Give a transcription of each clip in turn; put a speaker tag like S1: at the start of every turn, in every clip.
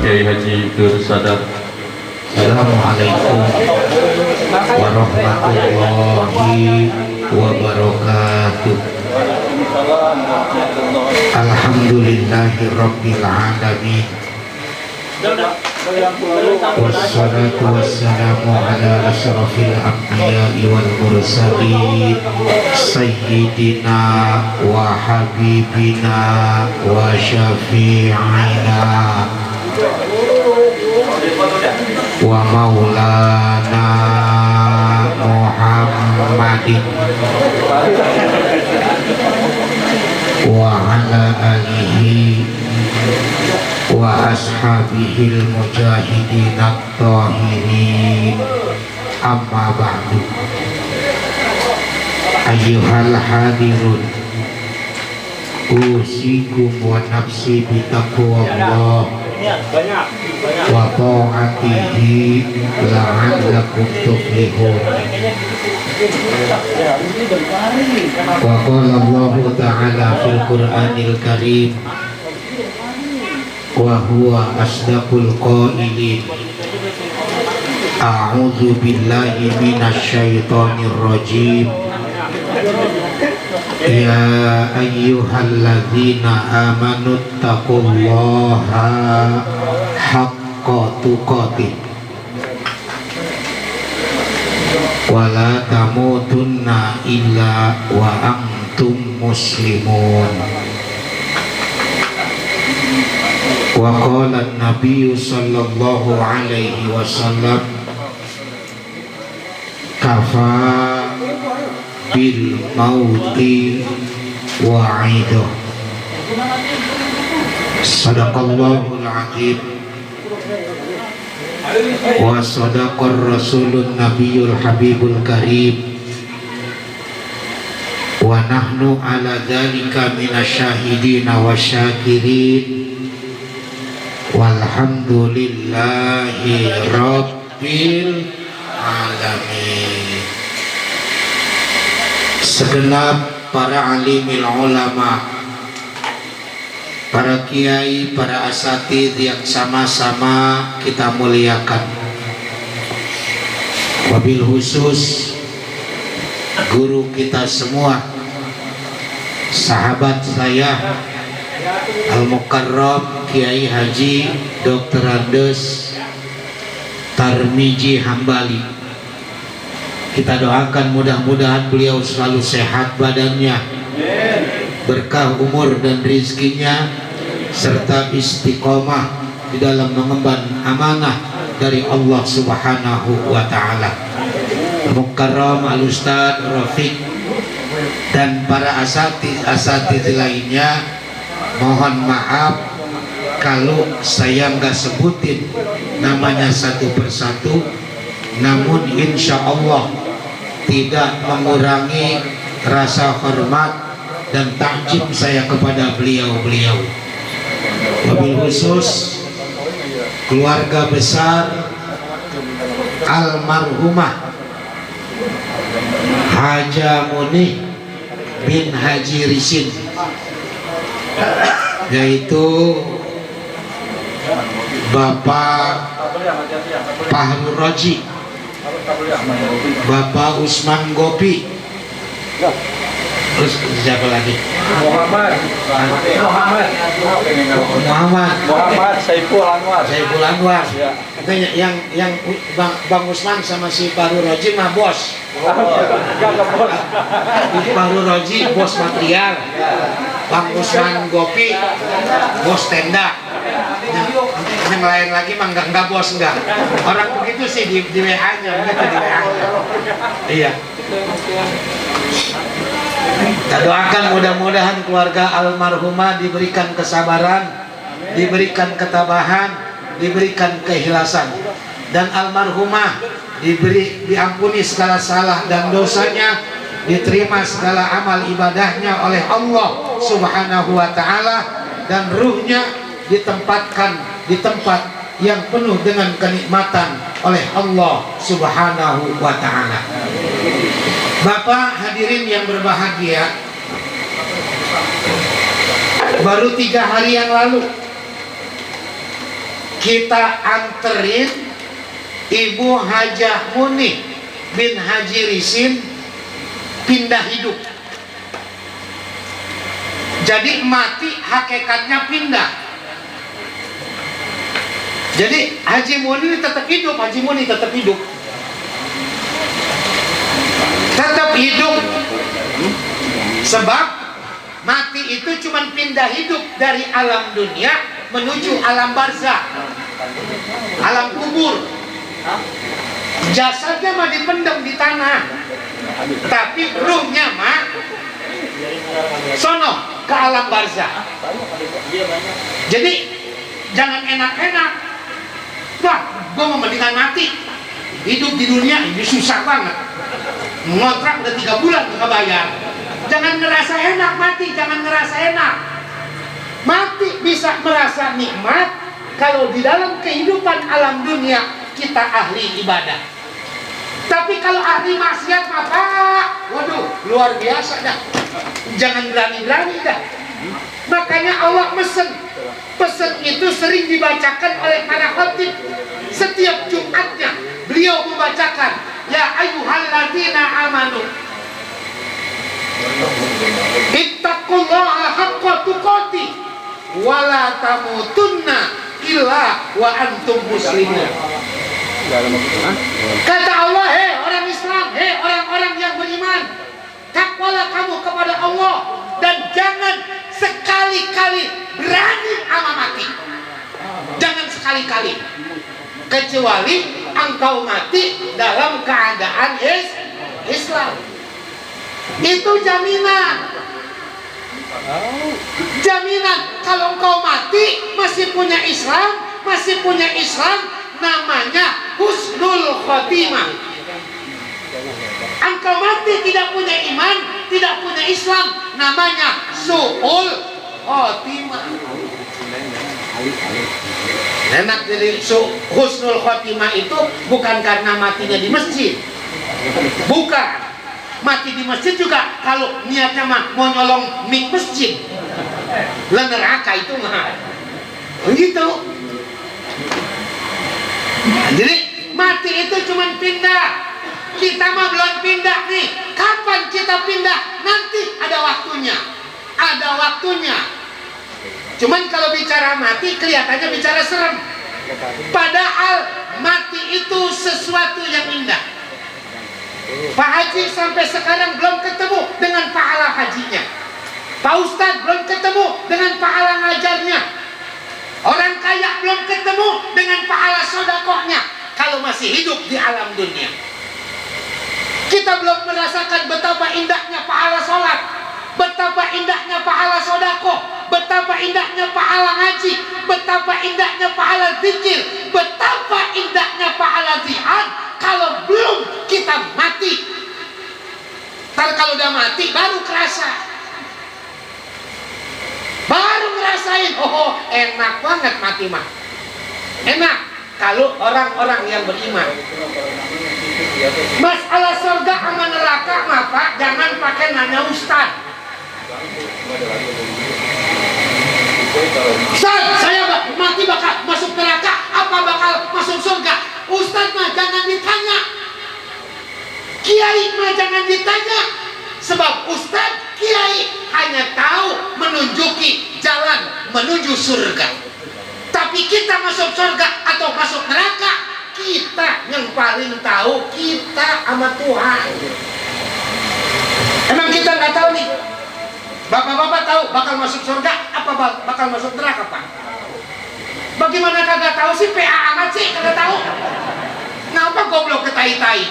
S1: Kiai Haji Nur Sadar.
S2: Assalamualaikum warahmatullahi wabarakatuh. Alhamdulillahirabbil alamin. Wassalatu wassalamu ala asyrafil anbiya'i wal mursalin sayyidina wa habibina wa syafi'ina wa maulana Muhammadin wa ala alihi wa ashabihil mujahidin at-tahirin, amma ba'du. Ayyuhal hadirun, usikum wa nafsi bitaqwallah wa ta'atihi la'allakum tuflihun. Wa qala Allahu ta'ala fil Qur'anil Karim wa huwa asdaqul qailin, a'udzu billahi minasy syaithanir rajim. Ya ayyuhalladzina amanu taqullaha haqqa tuqatih wa la tamutunna illa wa antum muslimun. Wa qala an-nabiy sallallahu alaihi wasallam, kafa bil mauti wa'iduh. Sadaqallahul azim wa sadaqar rasulun nabiyul habibul karim wa nahnu ala dzalika minasyahidina wasyakirin walhamdulillahi rabbil alamin. Segenap para alimil ulama, para kiai, para asatidz yang sama-sama kita muliakan, wabil khusus guru kita semua, sahabat saya Al-Mukarram Kiai Haji Dr. Andes Tarmiji Hambali. Kita doakan mudah-mudahan beliau selalu sehat badannya, berkah umur dan rizkinya, serta istiqomah di dalam mengemban amanah dari Allah Subhanahu wa Ta'ala. Al-Mukarram Al-Ustadz Rafiq dan para asatidz lainnya, mohon maaf kalau saya nggak sebutin namanya satu persatu, namun insya Allah tidak mengurangi rasa hormat dan takjub saya kepada beliau-beliau. Wabil khusus keluarga besar almarhumah Haja Munih bin Haji Risin, yaitu Bapak Fahru Roji, Bapak Usman Gopi, terus siapa lagi? Muhammad Saiful Anwar. Itu yang Bang Usman sama si Fahru Roji mah bos. Fahru Roji bos material, Bang Usman Gopi bos tenda. Yang lain lagi mah enggak bos, enggak. Orang begitu sih di WA-nya, begitu di WA-nya. Iya. Kita doakan mudah-mudahan keluarga almarhumah diberikan kesabaran, diberikan ketabahan, diberikan keikhlasan, dan almarhumah diampuni segala salah dan dosanya, diterima segala amal ibadahnya oleh Allah Subhanahu wa Ta'ala, dan ruhnya ditempatkan di tempat yang penuh dengan kenikmatan oleh Allah Subhanahu wa Ta'ala. Bapak hadirin yang berbahagia, baru 3 hari yang lalu kita anterin Ibu Hajah Munih bin Haji Risin pindah hidup. Jadi mati hakikatnya pindah. Jadi Haji Munih tetap hidup, Haji Munih tetap hidup. Tetap hidup. Sebab mati itu cuma pindah hidup dari alam dunia menuju alam barzakh, alam kubur. Jasadnya mah dipendam di tanah, tapi ruhnya mah sono ke alam barzakh. Jadi jangan enak-enak. Wah, gue mau mendingan mati. Hidup di dunia ini susah banget. Ngontrak udah 3 bulan nggak bayar. Jangan ngerasa enak mati, jangan ngerasa enak. Mati bisa merasa nikmat kalau di dalam kehidupan alam dunia kita ahli ibadah. Tapi kalau ahli maksiat maka, waduh, luar biasa dah. Jangan berani-berani dah. Makanya Allah pesen itu sering dibacakan oleh para khatib. Setiap Jumatnya beliau membacakan, ya ayyuhalladzina amanu ittaqullaha haqqa tuqatih wa la tamutunna illa wa antum muslimun. Kata Allah, hei orang Islam, hei orang-orang yang beriman, takwalah kamu kepada Allah dan jangan sekali-kali berani ama mati. Jangan sekali-kali, kecuali engkau mati dalam keadaan Islam. Itu jaminan. Jaminan kalau engkau mati masih punya Islam, namanya husnul khotimah. Engkau mati tidak punya iman, tidak punya Islam, namanya su'ul khotimah. Enak. Jadi husnul khotimah itu bukan karena matinya di masjid, bukan. Mati di masjid juga kalau niatnya mah mau nyolong mik masjid, lah neraka itu mah begitu. Jadi mati itu cuma pindah. Kita mah belum pindah nih. Kapan kita pindah? Nanti ada waktunya. Ada waktunya. Cuman kalau bicara mati kelihatannya bicara serem. Padahal mati itu sesuatu yang indah. Pak Haji sampai sekarang belum ketemu dengan pahala hajinya. Pak Ustadz belum ketemu dengan pahala ngajarnya. Orang kaya belum ketemu dengan pahala sodakohnya kalau masih hidup di alam dunia. Kita belum merasakan betapa indahnya pahala sholat, betapa indahnya pahala sodakoh, betapa indahnya pahala ngaji, betapa indahnya pahala zikir, betapa indahnya pahala jihad. Kalau belum kita mati, ntar kalau udah mati baru kerasa, baru ngerasain, oh enak banget mati mah. Enak kalau orang-orang yang beriman. Masalah surga sama neraka mah Pak, jangan pakai nanya ustaz. Ustaz, saya mati bakal masuk neraka apa bakal masuk surga? Ustaz mah jangan ditanya, kiai mah jangan ditanya. Sebab ustaz, kiai hanya tahu menunjuki jalan menuju surga. Tapi kita masuk surga atau masuk neraka, kita yang paling tahu, kita sama Tuhan. Emang kita nggak tahu nih? Bapak-bapak tahu bakal masuk surga apa bakal masuk neraka Pak? Bagaimana kagak tahu sih, PA amat sih kagak tahu. Kenapa goblok ketai-tai?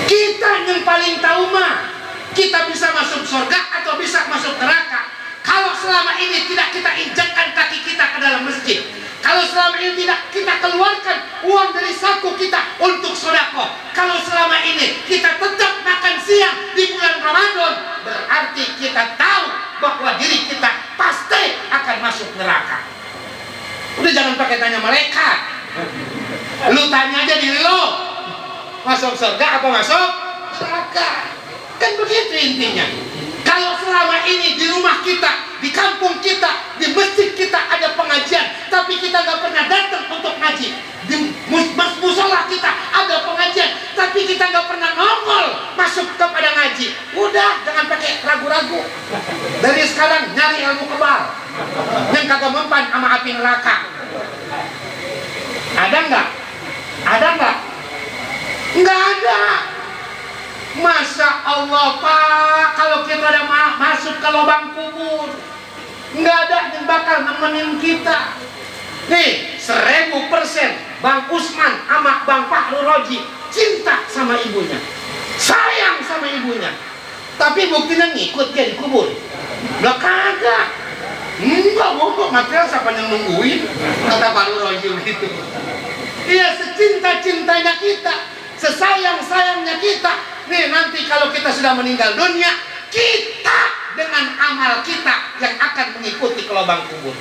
S2: Kita yang paling tahu mah, kita bisa masuk surga atau bisa masuk neraka. Kalau selama ini tidak kita injakkan kaki kita ke dalam masjid, kalau selama ini tidak kita keluarkan uang dari saku kita untuk sedekah, kalau selama ini kita tetap makan siang di bulan Ramadan, berarti kita tahu bahwa diri kita pasti akan masuk neraka. Udah jangan pakai tanya malaikat, lu tanya aja diri lo, masuk surga apa masuk neraka. Kan begitu intinya. Kalau selama ini di rumah kita di kampung kita, di masjid kita ada pengajian, tapi kita nggak pernah datang untuk ngaji. Di musola kita ada pengajian, tapi kita nggak pernah nongol masuk kepada ngaji. Udah, jangan pakai ragu-ragu. Dari sekarang nyari ilmu kebal yang kagak mempan sama api neraka. Ada nggak? Ada nggak? Nggak ada. Masa Allah Pak, kalau kita udah masuk ke lubang kubur, nggak ada yang bakal nemenin kita. Nih, 1000% Bang Usman sama Bang Fahru Roji cinta sama ibunya, sayang sama ibunya, tapi buktinya ngikut dia dikubur. Nggak kagak. Enggak, mau material siapa yang nungguin, kata Fahru Roji gitu. Iya, secinta-cintanya kita, sesayang-sayangnya kita. Nih, nanti kalau kita sudah meninggal dunia, kita dengan amal kita yang akan mengikuti ke lubang kubur.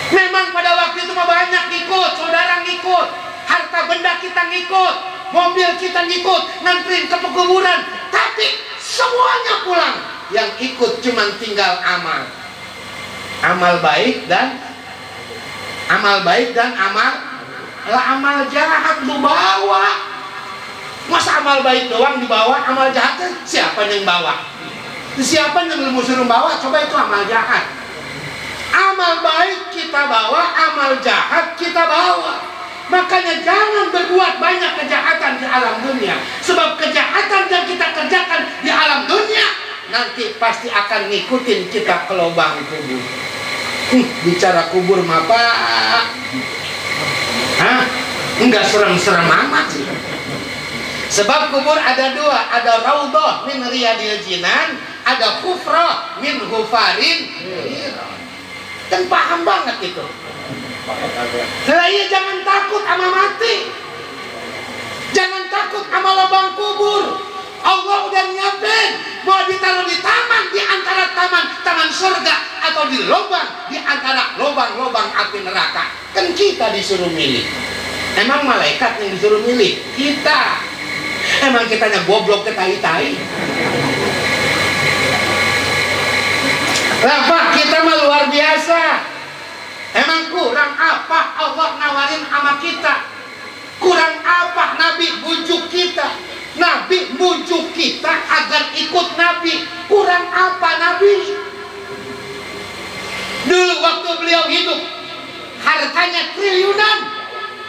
S2: Memang pada waktu itu mah banyak ngikut, saudara ngikut, harta benda kita ngikut, mobil kita ngikut, nganterin ke pekuburan, tapi semuanya pulang. Yang ikut cuma tinggal amal. Amal baik dan amal jahat lu bawa. Masa amal baik doang dibawa, amal jahat siapa yang bawa? Siapa yang lu suruh bawa? Coba itu amal jahat. Amal baik kita bawa, amal jahat kita bawa. Makanya jangan berbuat banyak kejahatan di alam dunia, sebab kejahatan yang kita kerjakan di alam dunia nanti pasti akan ngikutin kita ke lubang kubur. Bicara kubur mah Pak, enggak serem-serem amat sih. Sebab kubur ada dua, ada raudhah min riyadil jinan, ada hufrah min hufarin. Dan paham banget itu. Lah iya, jangan takut sama mati, jangan takut sama lubang kubur. Allah udah nyiapin mau ditaruh di taman, di antara taman surga, atau di lubang, di antara lubang-lubang api neraka. Kan kita disuruh milih. Emang malaikat yang disuruh milih? Kita. Emang kitanya goblok ketai-tai. Lah Pak, kita mah luar biasa. Emang kurang apa Allah nawarin sama kita? Kurang apa Nabi bujuk kita? Nabi bujuk kita agar ikut Nabi. Kurang apa Nabi? Dulu waktu beliau hidup, hartanya triliunan,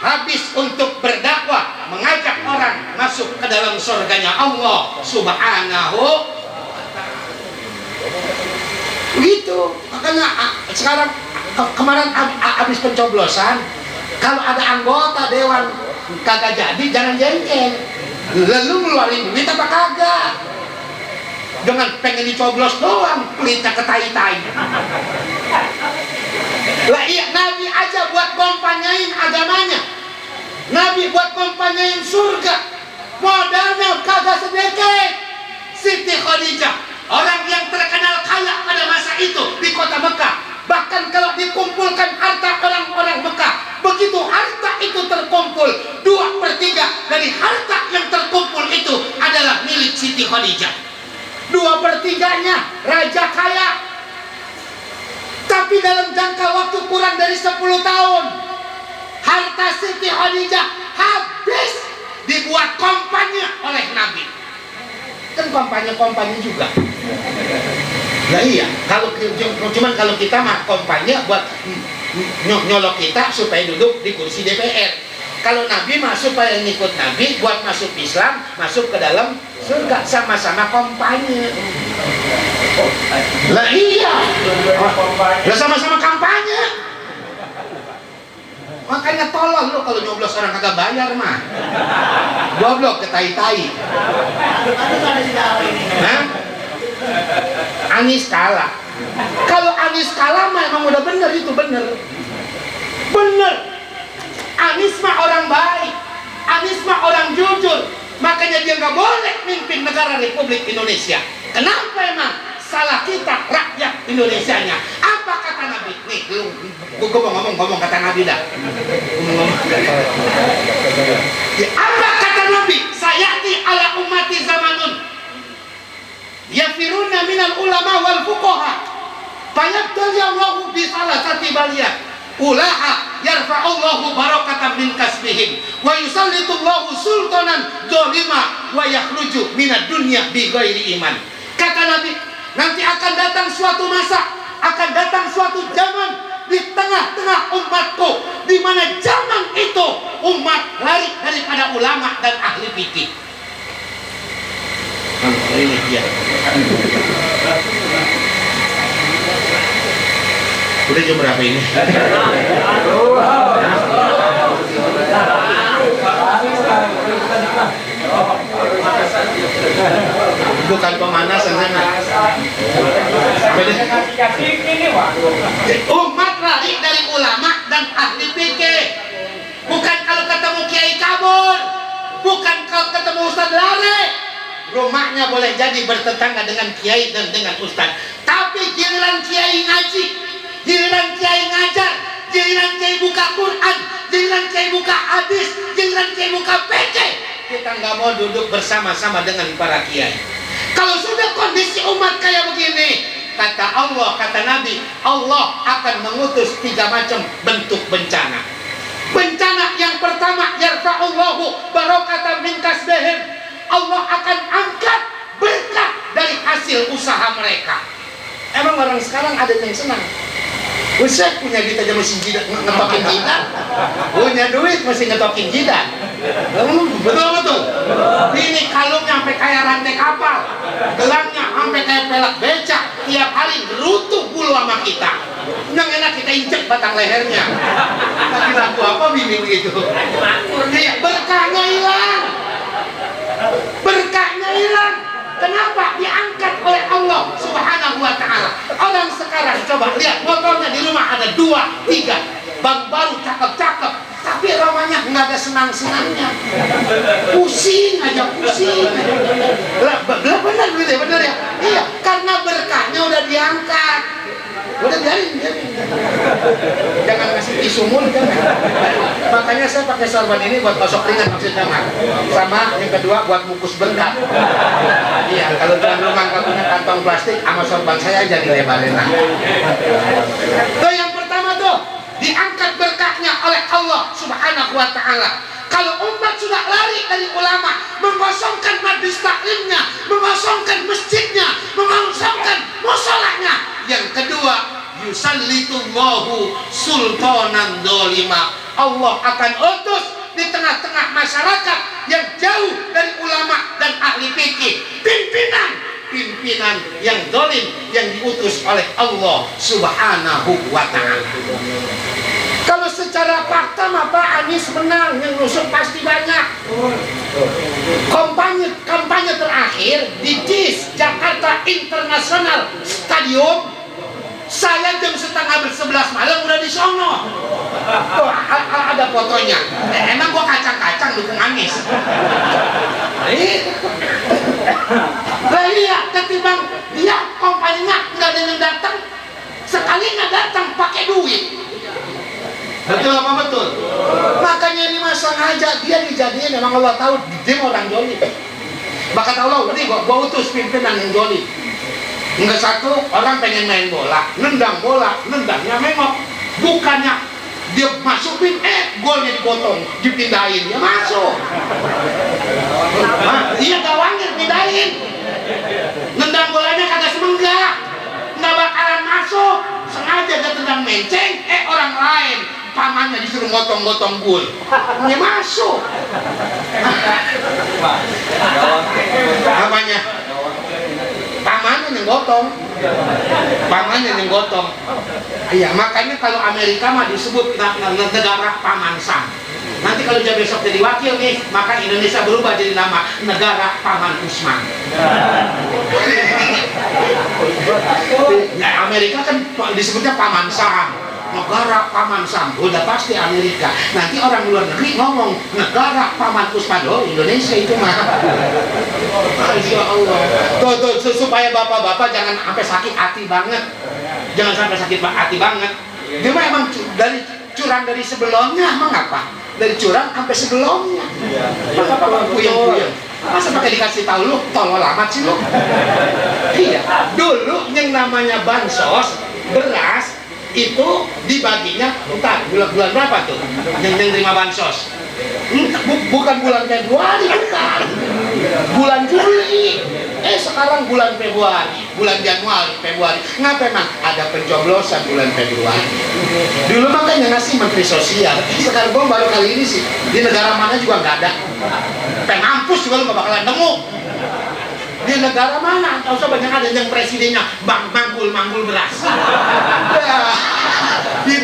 S2: habis untuk berdakwah, mengajak orang masuk ke dalam surganya Allah Subhanahu. Begitu. Makanya sekarang kemarin habis pencoblosan, kalau ada anggota dewan kagak jadi, jangan jengkel. Lalu ngeluarin duit apa kagak? Dengan pengen dicoblos doang, pelitnya ketai-tai. Lah iya, Nabi aja buat kompanyain agamanya, Nabi buat kompanyain surga, modalnya kagak sedikit. Siti Khadijah, orang yang terkenal kaya pada masa itu di kota Mekah. Bahkan kalau dikumpulkan harta orang-orang Mekah, begitu harta itu terkumpul, 2/3 dari harta yang terkumpul itu adalah milik Siti Khadijah. 2/3-nya raja kaya. Tapi dalam jangka waktu kurang dari 10 tahun, harta Siti Khadijah habis dibuat kampanye oleh Nabi. Kan kampanye juga. Nah iya, cuman kalau kita mah kampanye buat nyolok kita supaya duduk di kursi DPR. Kalau Nabi mah supaya ngikut Nabi, buat masuk Islam, masuk ke dalam surga, sama-sama kampanye. Lah iya, lah sama-sama kampanye. Makanya tolong lo kalau nyoblos orang kagak bayar mah, goblok ketai-tai. Hah? Anies kalah. Kalau Anies kalah mah emang udah bener, itu bener. Anies mah orang baik, Anies mah orang jujur, makanya dia nggak boleh mimpin negara Republik Indonesia. Kenapa emang? Salah kita rakyat Indonesianya. Apa kata Nabi? Nih, gue mau ngomong kata Nabi dah. Apa kata Nabi? Sayati ala ummati zamanun yafiruna minal ulama wal fuqaha. fayabtaliyallahu bi salasati baliyat ulaha yarfa'ullahu barakatan min kasbihim wa yusallitullahu sultanan zalima wa yakhruju minad dunya bi ghairi iman. Kata Nabi, nanti akan datang suatu masa, akan datang suatu zaman di tengah-tengah umatku, di mana zaman itu umat lari daripada ulama dan ahli fikih. Ini dia. Udah jam berapa ini? Bukan pemanasan sana. Umat lari dari ulama dan ahli fikih. Bukan kalau ketemu kiai kabur, bukan kalau ketemu ustaz lari. Rumahnya boleh jadi bertetangga dengan kiai dan dengan ustaz, tapi giliran kiai ngaji, giliran kiai ngajar, giliran kiai buka Quran, giliran kiai buka hadis, giliran kiai buka PC, kita nggak mau duduk bersama-sama dengan para kiai. Kalau sudah kondisi umat kayak begini, kata Allah, kata Nabi, Allah akan mengutus 3 macam bentuk bencana. Bencana yang pertama, yarfa'ullahu barakatan min kasbihim. Allah akan angkat berkah dari hasil usaha mereka. Emang orang sekarang ada yang senang? Usah punya duit aja masih ngetokin jidat, punya duit masih ngetokin jidat. Betul. Ini kalungnya sampai kayak rantai kapal, gelangnya sampai kayak pelak becak, tiap hari gerutu bulu sama kita. Yang enak kita injek batang lehernya. Lagi laku apa bini begitu? Berkahnya hilang. Berkahnya hilang. Kenapa? Diangkat oleh Allah Subhanahu wa ta'ala. Orang sekarang coba lihat motornya di rumah ada 2, 3, bang baru cakep-cakep, tapi ramanya nggak ada senang-senangnya, pusing aja, pusing. Bener ya? Iya, karena berkahnya udah diangkat. Udah biarin. Jangan kasih tisu mulut kan. Makanya saya pakai sorban ini buat gosok ringan maksudnya mah. Sama yang kedua buat bungkus berkah. Iya, kalau tuan rumah nggak punya kantong plastik, sama sorban saya aja dilebarin. Tuh yang pertama tuh diangkat berkahnya oleh Allah Subhanahu wa ta'ala. Kalau umat sudah lari dari ulama, mengosongkan majlis taklimnya, mengosongkan masjidnya, mengosongkan musholahnya. Yang kedua, yusallitullahu sultanan dolima. Allah akan utus di tengah-tengah masyarakat yang jauh dari ulama dan ahli fikih pimpinan yang dolim yang diutus oleh Allah Subhanahu wa ta'ala. Kalau secara fakta mah Pak Anies menang, yang nusuk pasti banyak. Kampanye terakhir di JIS Jakarta International Stadium, saya jam 10:30 malam udah di sono. Tuh, ada fotonya. Emang gua kacang-kacang dukung Anies. Lah iya, ketimbang dia kampanyenya nggak ada yang datang, sekali nggak datang pakai duit. Betul apa betul? Makanya ini masa sengaja dia dijadiin, memang Allah tahu dia orang joli. Maka Allah, ini gua utus pimpinan yang joli. Enggak satu orang pengen main bola, nendangnya memang bukannya dia masukin, golnya dipotong, dipindahin, dia masuk. Iya gawangnya dipindahin, nendang bolanya kagak semenggak, nggak bakalan masuk, sengaja dia tendang menceng, orang lain pamannya disuruh gotong-gotong gol, dia masuk. Apanya? Pamannya yang gotong. Iya, makanya kalau Amerika mah disebut negara paman Sam. Nanti kalau dia besok jadi wakil nih, maka Indonesia berubah jadi nama negara paman Usman. Nah, Amerika kan disebutnya paman Sam, negara paman Sam. Udah pasti Amerika. Nanti orang luar negeri ngomong negara paman Usman. Oh, Indonesia itu mah. Masya Allah. Tuh, supaya bapak-bapak jangan sampai sakit hati banget. Jangan sampai sakit hati banget. Dia mah emang dari curang dari sebelumnya, emang apa? Dari curang sampai sebelumnya. Bapak-bapak puyeng-puyeng. Masa pakai dikasih tahu lu, tolol amat sih lu. Iya, dulu yang namanya bansos beras itu dibaginya bulan berapa tuh yang terima bansos? Bukan bulan Februari, bukan bulan Juli. Sekarang bulan Februari, bulan Januari, Februari. Ngapa emang ada pencoblosan bulan Februari? Dulu makanya ngasih menteri sosial. Sekarang gue baru kali ini sih di negara mana juga nggak ada. Mampus juga lu gak bakalan nemu. Di negara mana? Tahu usah banyak ada yang presidennya manggul beras. Di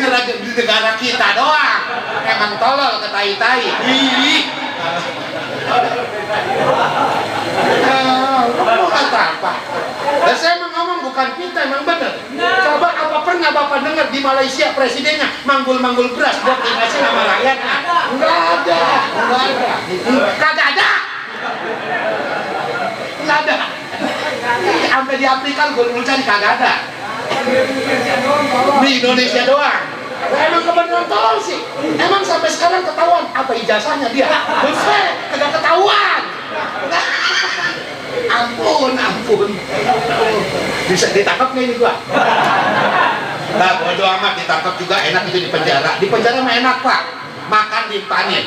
S2: negara kita doang. Emang tolol ketai-tai. Mau kata apa? Dan saya ngomong bukan kita, emang bener. Coba apa pernah Bapak dengar di Malaysia presidennya manggul beras buat dikasih nama rakyatnya? Enggak ada. Kagak ada. Enggak ada. Sampai di Afrika gue cari kagak ada. Di Indonesia doang. Emang kebenaran tolong sih. Emang sampai sekarang ketahuan apa ijazahnya dia? Buset, kagak ketahuan. Ampun. Bisa ditangkap nggak ini gua? Nah, bodo amat, ditangkap juga enak itu di penjara. Di penjara mah enak Pak. Makan dipanen,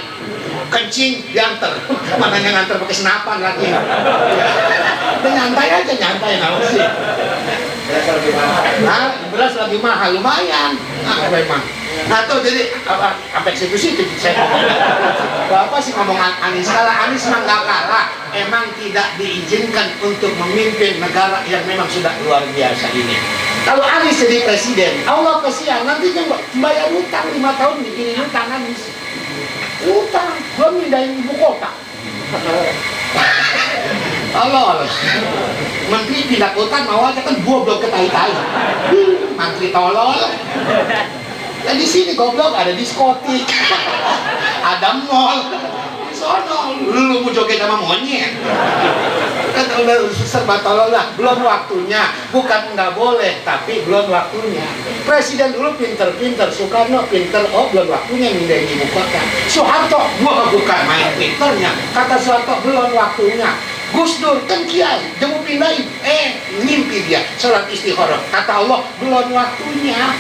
S2: kencing diantar. Mana yang nganter pakai senapan lagi? Udah nyantai aja, nggak sih. Nah, beras lagi mahal, lumayan. Nah, memang. Nah tuh jadi apa eksekusi itu saya Bapak sih ngomong Anies kalah. Anies mah nggak kalah, emang tidak diizinkan untuk memimpin negara yang memang sudah luar biasa ini. Kalau Anies jadi presiden, Allah kasihan nanti yang bayar utang 5 tahun bikin utang Anies. Utang, belum pindahin ibu kota. Allah. Menteri pindah kota mau aja kan goblok ketai-tai. Menteri tolol. Dan di sini goblok ada diskotik, ada mall, di sono lu mau joget sama monyet, kan udah serba tolol lah. Belum waktunya, bukan nggak boleh, tapi belum waktunya. Presiden dulu pinter, Soekarno pinter, belum waktunya mindahin ibu kota. Soeharto, gua bukan main pinternya, kata Soeharto belum waktunya. Gus Dur kan kiai, dia mau pindahin, ngimpi dia sholat istikharah, kata Allah belum waktunya.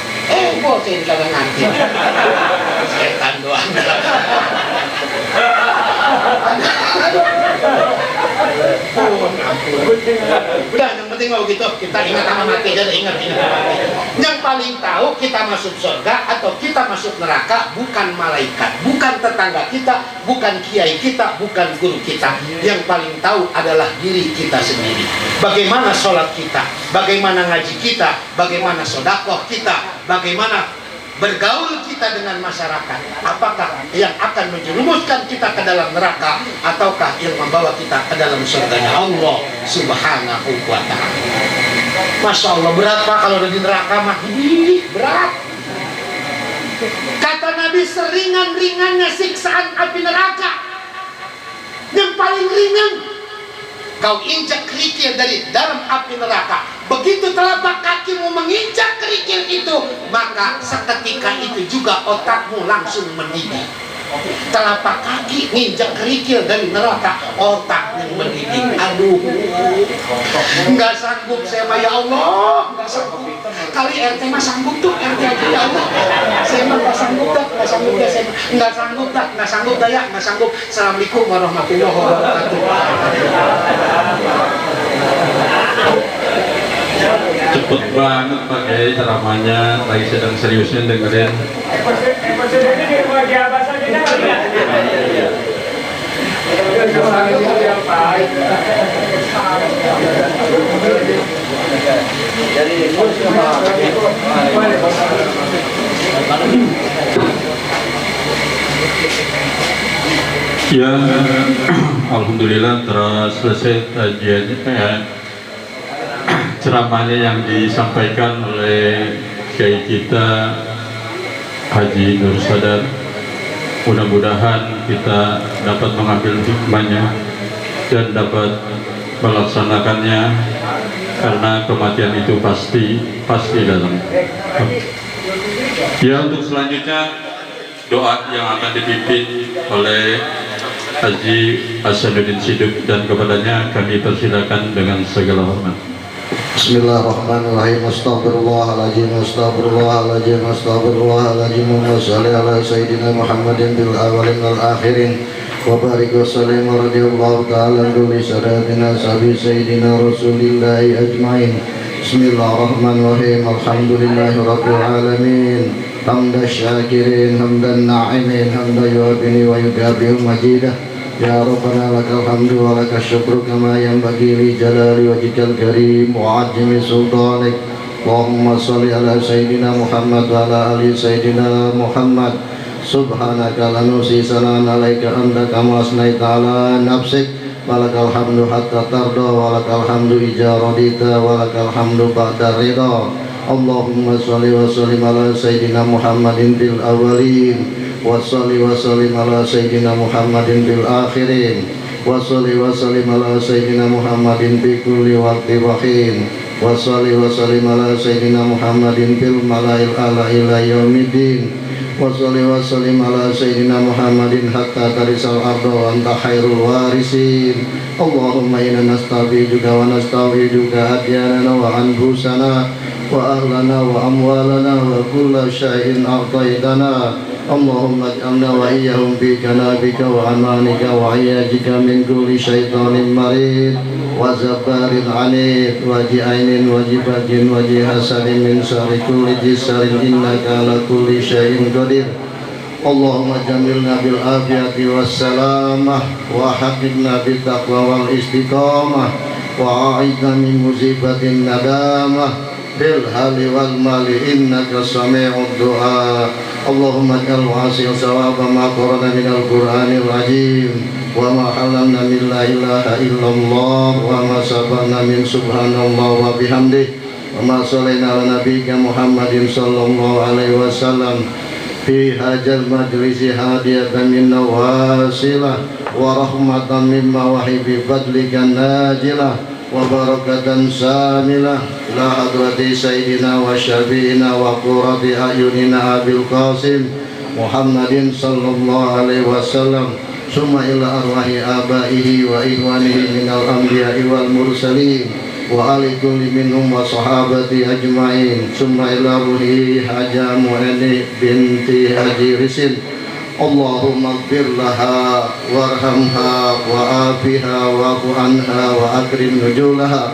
S2: Bosen kagak nganti. Setan doang. Udah, yang penting mau gitu, kita ingat sama mati aja, ingat. Yang paling tahu kita masuk surga atau kita masuk neraka bukan malaikat, bukan tetangga kita, bukan kiai kita, bukan guru kita. Yang paling tahu adalah diri kita sendiri. Bagaimana sholat kita, bagaimana ngaji kita, bagaimana sedekah kita, bagaimana bergaul kita dengan masyarakat. Apakah yang akan menjerumuskan kita ke dalam neraka ataukah yang membawa kita ke dalam surganya Allah Subhanahu wa ta'ala. Masya Allah, berat Pak kalau udah di neraka mah. Berat. Kata Nabi, seringan-ringannya siksaan api neraka, yang paling ringan kau injak kerikil dari dalam api neraka. Begitu telapak kakimu menginjak kerikil itu, maka seketika itu juga otakmu langsung mendidih. Telapak kaki nginjak kerikil dari neraka, otak yang mendidih. Aduh, nggak sanggup saya mah, ya Allah, nggak sanggup. Kali RT mah sanggup tuh, RT aja ya Allah. Saya mah nggak sanggup dah, nggak sanggup ya, nggak sanggup. Assalamualaikum warahmatullahi wabarakatuh.
S1: Cepet banget pakai ceramahnya, lagi sedang seriusnya dengerin. Ya, alhamdulillah telah selesai kajiannya. Ceramahnya yang disampaikan oleh Kiai kita Haji Nur Sadar. Mudah-mudahan kita dapat mengambil hikmahnya dan dapat melaksanakannya, karena kematian itu pasti datang. Ya, untuk selanjutnya doa yang akan dipimpin oleh Haji Hasanuddin Siddiq dan kepadanya kami persilakan dengan segala hormat.
S3: Bismillahirrahmanirrahim. Astaghfirullahaladzim, astaghfirullahaladzim, astaghfirullahaladzim. Wa salli ala sayyidina Muhammadin bil awalin wal akhirin. Wa barik wa sallim wa radiyallahu ta'ala kulli sadatina sabi sayyidina rasulillahi ajma'in. Bismillahirrahmanirrahim. Alhamdulillahi rabbil alamin. Hamdan syakirin, hamdan na'imin, hamdan yu'abini wa yukabihu majidah. Ya Rabbana lakal hamdu wa lakal syukru kama yanbaghi li jalali wajhikal karim wa azimi sultanik. Allahumma shalli ala sayyidina Muhammad wa ala ali sayyidina Muhammad. Subhanaka la nuhsi sana'an 'alaika anta kama asnaita ala nafsik. Walakal hamdu hatta tarda wa lakal hamdu idza radita wa lakal hamdu ba'da ridha. Allahumma shalli wa sallim ala sayyidina Muhammadin bil awwalin wa salli wa sallim ala sayyidina Muhammadin bil akhirin wa salli wa sallim ala sayyidina Muhammadin bi kulli waqti wa hin wa salli wa sallim ala sayyidina Muhammadin bil malail ala ila yaumiddin wa salli wa sallim ala sayyidina Muhammadin hatta tarisal arda wa anta khairul warisin. Allahumma inna nastabiduka wa nastawiduka adyanana wa anfusana wa ahlana wa amwalana wa kulla syai'in a'taitana. Allahumma ij'alna wa iyyahum bi kanabika wa amanika wa iyajika min kulli syaitanin marid wa zabbarin anid wa ji'ainin wa jibajin wa jihasanin min syarri kulli jisarin innaka ala kulli syai'in qadir. Allahumma jamilna bil afiyati was salamah wa hafidna bit taqwa wal istiqamah wa a'idna min musibatin nadamah bil hali wal mali innaka sami'ud du'a. Allahumma ja'al wasi'al sawaba ma qarana minal qur'anil azim wa ma halamna min la ilaha illallah wa ma sabana min subhanallah wa bihamdih wa ma sallaina ala nabiyyika Muhammadin sallallahu alaihi wasallam fi hajal majlisi hadiyatan min nawasilah wa rahmatan mimma wahibi fadlika najilah wa barakatan samilah ila hadrati sayyidina wa syafi'ina wa qurrati ayunina abil qasim Muhammadin sallallahu alaihi wasallam summa ila arwahi abaihi wa ikhwanihi minal anbiya'i wal mursalin wa ali kulli minhum wa sahabati ajma'in summa ila ruhi haja mu'ani binti haji risin. Allahumma ighfir laha warhamha wa afiha wa'fu anha wa akrim nuzulaha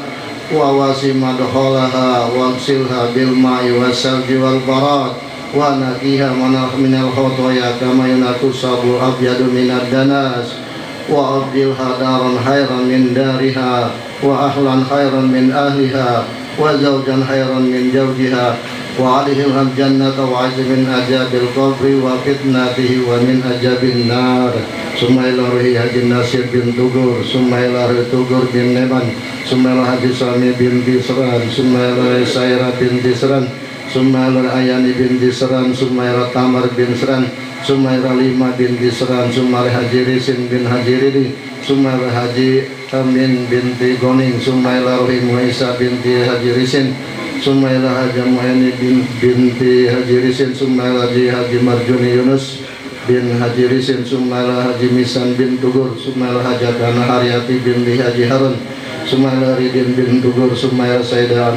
S3: wa wasi madkhalaha wagsilha bil ma'i wassalji wal barad wa naqiha minal khotoya kama yunaqu sabul abyadu minad danas wa abdilha daran khairan min dariha wa ahlan khairan min ahliha wa zawjan khairan min zawjiha wa alihil jannata wa azim min ajabil qabri wa fitnatihi wa min ajabin nar. Summa ila ruhi Haji Nasir bin Tugur, summa ila ruhi Tugur bin Neman, summa ila Haji Sami bin Tisran, summa ila Saira bin Tisran, summa ila Ayani bin Tisran, summa ila Tamar bin Tisran, summa ila Lima bin Tisran, summa ila Haji Risin bin Haji Ridi, summa ila Haji Amin binti Goning, summa ila ruhi Muisa binti Haji Risin, summa ila Haji Mu'ani binti Haji Risin, summa ila Haji Marjuni Yunus bin Haji Risin, summa ila Haji Misan bin Tugur, summa ila Haji Kana Haryati binti Haji Harun, summa ila Ridin bin Tugur, summa ila Sayyidah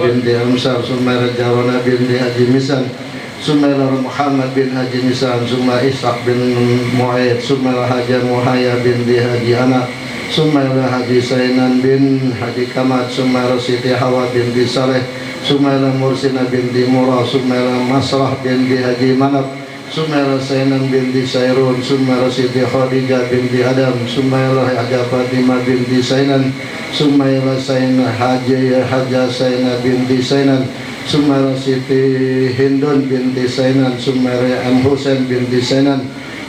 S3: binti Amsar, summa ila Jawana binti Haji Misan, summa ila Muhammad bin Haji Misan, summa Ishaq bin Mu'aid, summa ila Haji Muhaya binti Haji Anak, summa ila Haji Sainan bin Haji Kamat, summa ila Siti Hawa binti Saleh, summa ila Mursina binti Murah, summa ila Masrah binti Haji Manab, summa ila Sainan binti Sairun, summa ila Siti Khadijah binti Adam, summa ila Haji Fatimah binti Sainan, summa ila Sainah Haji Sainah binti Sainan, summa ila Siti Hindun binti Sainan, summa ila Am Husain binti Sainan,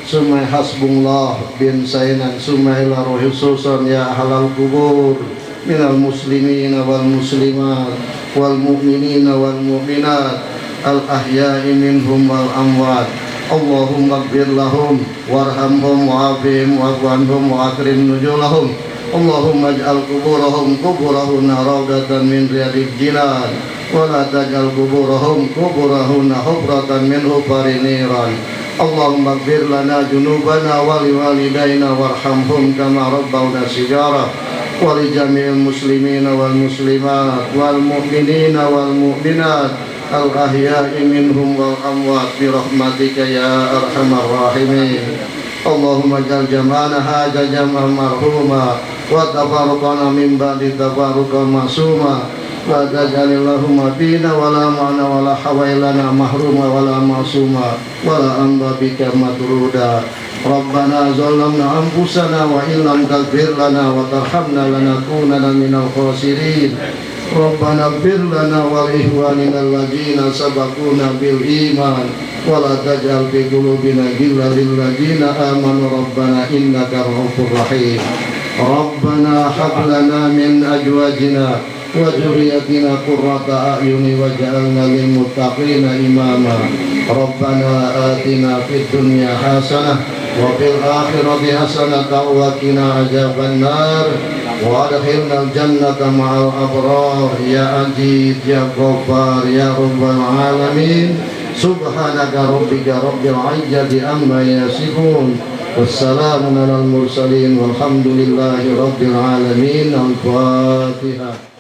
S3: summa Hasbullah bin Sainan, summa ila ruhi susan ya ahlal kubur minal muslimina wal muslimat wal mu'minina wal mu'minat al ahya'i minhum wal amwat. Allahumma ighfir lahum warhamhum wa'afihim wa'fu anhum wa akrim nuzulahum. Allahumma ij'al kuburahum kuburahunna rawdatan min riyadil jinan wa la taj'al kuburahum kuburahunna hufratan min hufari niran. Allahumma ighfir lana junubana wa liwalidayna warhamhum kama rabbawna sigara. ولجميع المسلمين والمسلمات والمؤمنين والمؤمنات الأحياء منهم والأموات برحمتك يا أرحم الراحمين. اللهم اجعل جمعنا هذا جمعا مرحوما وتفرقنا من بعد تفرقا معصوما لا تجعل اللهم فينا ولا معنا ولا حوالنا محروما ولا معصوما ولا أنت بك مطرودا. ربنا ظلمنا أنفسنا وإن لم تغفر لنا وترحمنا لنكونن من الخاسرين. ربنا اغفر لنا ولإخواننا الذين سبقونا بالإيمان ولا تجعل في قلوبنا غلا للذين آمنوا ربنا إنك رؤوف رحيم. ربنا هب لنا من أزواجنا وذريتنا قرة أعين واجعلنا للمتقين إماما. ربنا آتنا في الدنيا حسنة وفي الآخرة حسنة وقنا عذاب النار وادخلنا الجنة مع الأبرار يا عزيز يا غفار يا رب العالمين. سبحانك ربك رب العزة عما يصفون والسلام على المرسلين والحمد لله رب العالمين. الفاتحة.